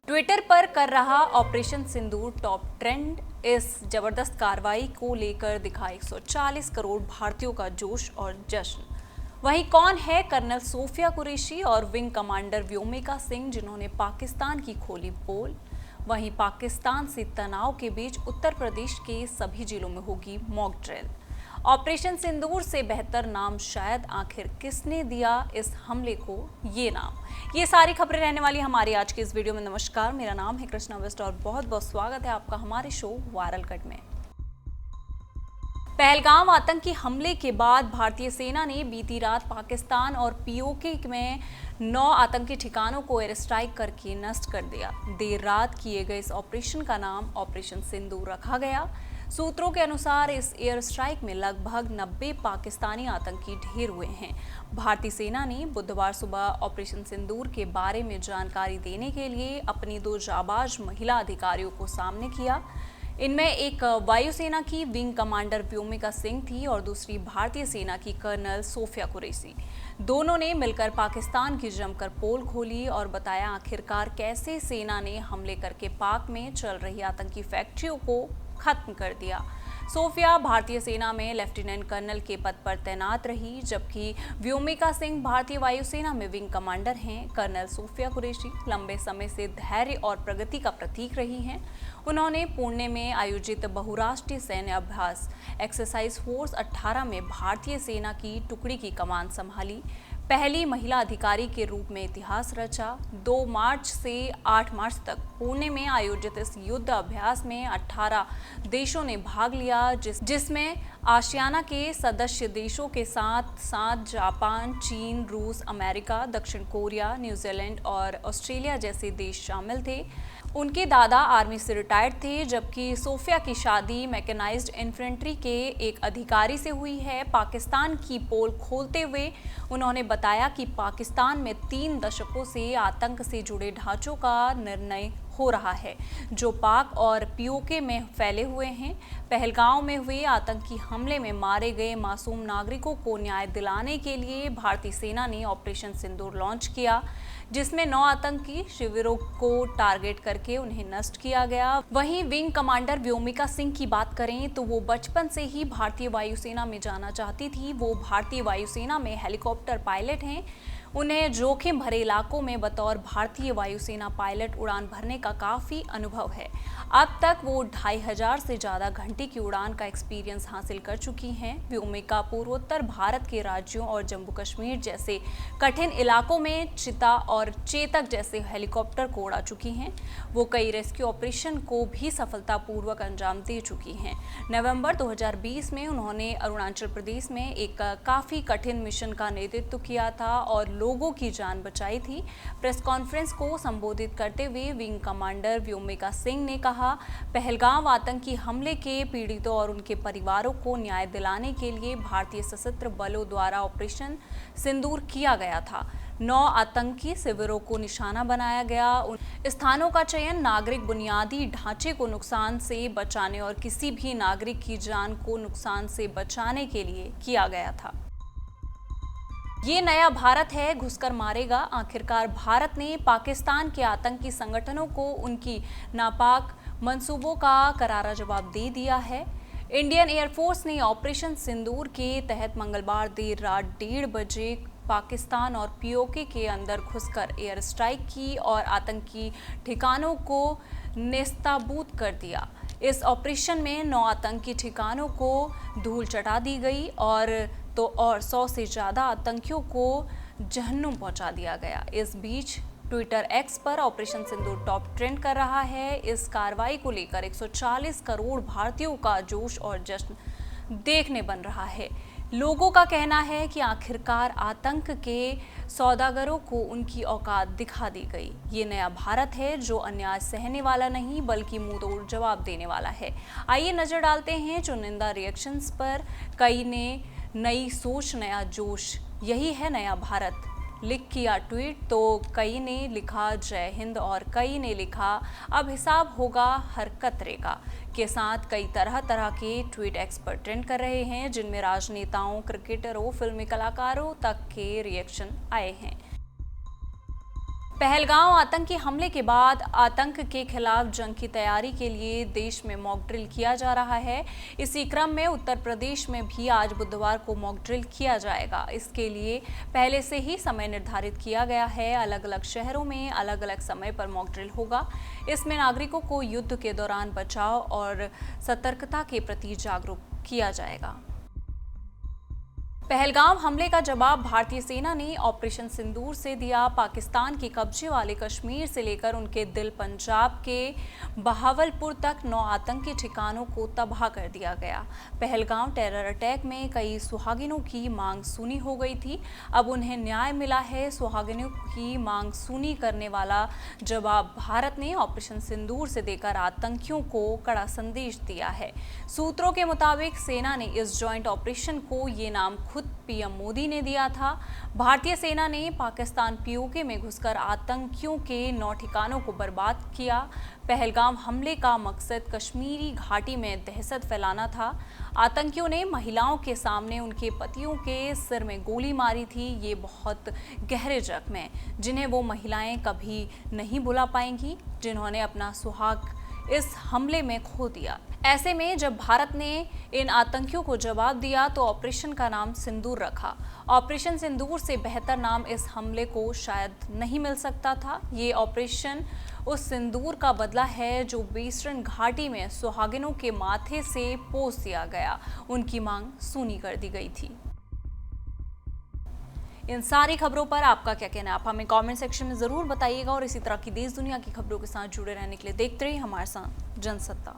Twitter पर कर रहा ऑपरेशन सिंदूर टॉप ट्रेंड। इस जबरदस्त कार्रवाई को लेकर दिखा 140 करोड़ भारतीयों का जोश और जश्न। वहीं कौन है कर्नल सोफिया कुरैशी और विंग कमांडर व्योमिका सिंह जिन्होंने पाकिस्तान की खोली पोल। वहीं पाकिस्तान से तनाव के बीच उत्तर प्रदेश के सभी जिलों में होगी मॉक ड्रिल। ऑपरेशन सिंदूर से बेहतर नाम शायद, आखिर किसने दिया इस हमले को ये नाम? ये सारी खबरें रहने वाली हमारी आज की इस वीडियो में। नमस्कार, मेरा नाम है कृष्णा वेस्ट और बहुत बहुत स्वागत है आपका हमारे शो वायरल कट में। पहलगाम आतंकी हमले के बाद भारतीय सेना ने बीती रात पाकिस्तान और पीओके में 9 आतंकी ठिकानों को एयर स्ट्राइक करके नष्ट कर दिया। देर रात किए गए इस ऑपरेशन का नाम ऑपरेशन सिंदूर रखा गया। सूत्रों के अनुसार इस एयर स्ट्राइक में लगभग 90 पाकिस्तानी आतंकी ढेर हुए हैं। भारतीय सेना ने बुधवार सुबह ऑपरेशन सिंदूर के बारे में जानकारी देने के लिए अपनी 2 जाबाज महिला अधिकारियों को सामने किया। इनमें एक वायुसेना की विंग कमांडर व्योमिका सिंह थी और दूसरी भारतीय सेना की कर्नल सोफिया कुरैशी। दोनों ने मिलकर पाकिस्तान की जमकर पोल खोली और बताया आखिरकार कैसे सेना ने हमले करके पाक में चल रही आतंकी फैक्ट्रियों को खत्म कर दिया। सोफिया भारतीय सेना में लेफ्टिनेंट कर्नल के पद पर तैनात रही, जबकि व्योमिका सिंह भारतीय वायुसेना में विंग कमांडर हैं। कर्नल सोफिया कुरैशी लंबे समय से धैर्य और प्रगति का प्रतीक रही हैं। उन्होंने पुणे में आयोजित बहुराष्ट्रीय सैन्य अभ्यास एक्सरसाइज फोर्स 18 में भारतीय सेना की टुकड़ी की कमान संभाली। पहली महिला अधिकारी के रूप में इतिहास रचा। 2 मार्च से 8 मार्च तक पुणे में आयोजित इस युद्ध अभ्यास में 18 देशों ने भाग लिया, जिसमें आसियाना के सदस्य देशों के साथ साथ जापान, चीन, रूस, अमेरिका, दक्षिण कोरिया, न्यूजीलैंड और ऑस्ट्रेलिया जैसे देश शामिल थे। उनके दादा आर्मी से रिटायर्ड थे, जबकि सोफिया की शादी मैकेनाइज्ड इन्फेंट्री के एक अधिकारी से हुई है। पाकिस्तान की पोल खोलते हुए उन्होंने बताया कि पाकिस्तान में 3 दशकों से आतंक से जुड़े ढांचों का निर्णय हो रहा है, जो पाक और पीओके में फैले हुए हैं। पहलगाम में हुए आतंकी हमले में मारे गए मासूम नागरिकों को न्याय दिलाने के लिए भारतीय सेना ने ऑपरेशन सिंदूर लॉन्च किया, जिसमें 9 आतंकी शिविरों को टारगेट करके उन्हें नष्ट किया गया। वहीं विंग कमांडर व्योमिका सिंह की बात करें तो वो बचपन से ही भारतीय वायुसेना में जाना चाहती थी। वो भारतीय वायुसेना में हेलीकॉप्टर पायलट हैं। उन्हें जोखिम भरे इलाकों में बतौर भारतीय वायुसेना पायलट उड़ान भरने का काफ़ी अनुभव है। अब तक वो 2500 से ज़्यादा घंटे की उड़ान का एक्सपीरियंस हासिल कर चुकी हैं। व्योमिका पूर्वोत्तर भारत के राज्यों और जम्मू कश्मीर जैसे कठिन इलाकों में चिता और चेतक जैसे हेलीकॉप्टर को उड़ा चुकी हैं। वो कई रेस्क्यू ऑपरेशन को भी सफलतापूर्वक अंजाम दे चुकी हैं। नवंबर 2020 में उन्होंने अरुणाचल प्रदेश में एक काफ़ी कठिन मिशन का नेतृत्व किया था और लोगों की जान बचाई थी। प्रेस कॉन्फ्रेंस को संबोधित करते हुए विंग कमांडर व्योमिका सिंह ने कहा, पहलगाम आतंकी हमले के पीड़ितों और उनके परिवारों को न्याय दिलाने के लिए भारतीय सशस्त्र बलों द्वारा ऑपरेशन सिंदूर किया गया था। 9 आतंकी शिविरों को निशाना बनाया गया। उन स्थानों का चयन नागरिक बुनियादी ढांचे को नुकसान से बचाने और किसी भी नागरिक की जान को नुकसान से बचाने के लिए किया गया था। ये नया भारत है, घुसकर मारेगा। आखिरकार भारत ने पाकिस्तान के आतंकी संगठनों को उनकी नापाक मंसूबों का करारा जवाब दे दिया है। इंडियन एयरफोर्स ने ऑपरेशन सिंदूर के तहत मंगलवार देर रात 1:30 बजे पाकिस्तान और पीओके के अंदर घुसकर एयर स्ट्राइक की और आतंकी ठिकानों को नेस्ताबूद कर दिया। इस ऑपरेशन में 9 आतंकी ठिकानों को धूल चटा दी गई और 100 से ज़्यादा आतंकियों को जहन्नुम पहुंचा दिया गया। इस बीच ट्विटर एक्स पर ऑपरेशन सिंदूर टॉप ट्रेंड कर रहा है। इस कार्रवाई को लेकर 140 करोड़ भारतीयों का जोश और जश्न देखने बन रहा है। लोगों का कहना है कि आखिरकार आतंक के सौदागरों को उनकी औकात दिखा दी गई। ये नया भारत है जो अन्याय सहने वाला नहीं बल्कि मुंह तोड़ जवाब देने वाला है। आइए नजर डालते हैं चुनिंदा रिएक्शंस पर। कई ने नई सोच, नया जोश, यही है नया भारत। लिख किया ट्वीट तो कई ने लिखा जय हिंद और कई ने लिखा अब हिसाब होगा हर कतरे का के साथ कई तरह तरह के ट्वीट एक्स पर ट्रेंड कर रहे हैं, जिनमें राजनेताओं, क्रिकेटरों, फिल्मी कलाकारों तक के रिएक्शन आए हैं। पहलगांव आतंकी हमले के बाद आतंक के खिलाफ जंग की तैयारी के लिए देश में मॉक ड्रिल किया जा रहा है। इसी क्रम में उत्तर प्रदेश में भी आज बुधवार को मॉक ड्रिल किया जाएगा। इसके लिए पहले से ही समय निर्धारित किया गया है। अलग अलग शहरों में अलग अलग समय पर मॉक ड्रिल होगा। इसमें नागरिकों को युद्ध के दौरान बचाव और सतर्कता के प्रति जागरूक किया जाएगा। पहलगाम हमले का जवाब भारतीय सेना ने ऑपरेशन सिंदूर से दिया। पाकिस्तान के कब्जे वाले कश्मीर से लेकर उनके दिल पंजाब के बहावलपुर तक 9 आतंकी ठिकानों को तबाह कर दिया गया। पहलगाम टेरर अटैक में कई सुहागिनों की मांग सुनी हो गई थी। अब उन्हें न्याय मिला है। सुहागिनों की मांग सुनी करने वाला जवाब भारत ने ऑपरेशन सिंदूर से देकर आतंकियों को कड़ा संदेश दिया है। सूत्रों के मुताबिक सेना ने इस जॉइंट ऑपरेशन को ये नाम खुद पीएम मोदी ने दिया था। भारतीय सेना ने पाकिस्तान पीओके में घुसकर आतंकियों के 9 ठिकानों को बर्बाद किया। पहलगाम हमले का मकसद कश्मीरी घाटी में दहशत फैलाना था। आतंकियों ने महिलाओं के सामने उनके पतियों के सिर में गोली मारी थी। ये बहुत गहरे जख्म हैं, जिन्हें वो महिलाएं कभी नहीं भुला पाएंगी, जिन्होंने अपना सुहाग इस हमले में खो दिया। ऐसे में जब भारत ने इन आतंकियों को जवाब दिया तो ऑपरेशन का नाम सिंदूर रखा। ऑपरेशन सिंदूर से बेहतर नाम इस हमले को शायद नहीं मिल सकता था। ये ऑपरेशन उस सिंदूर का बदला है जो वेस्टर्न घाटी में सुहागिनों के माथे से पोंछ दिया गया। उनकी मांग सुनी कर दी गई थी। इन सारी खबरों पर आपका क्या कहना है? आप हमें कमेंट सेक्शन में ज़रूर बताइएगा और इसी तरह की देश दुनिया की खबरों के साथ जुड़े रहने के लिए देखते रहिए हमारे साथ जनसत्ता।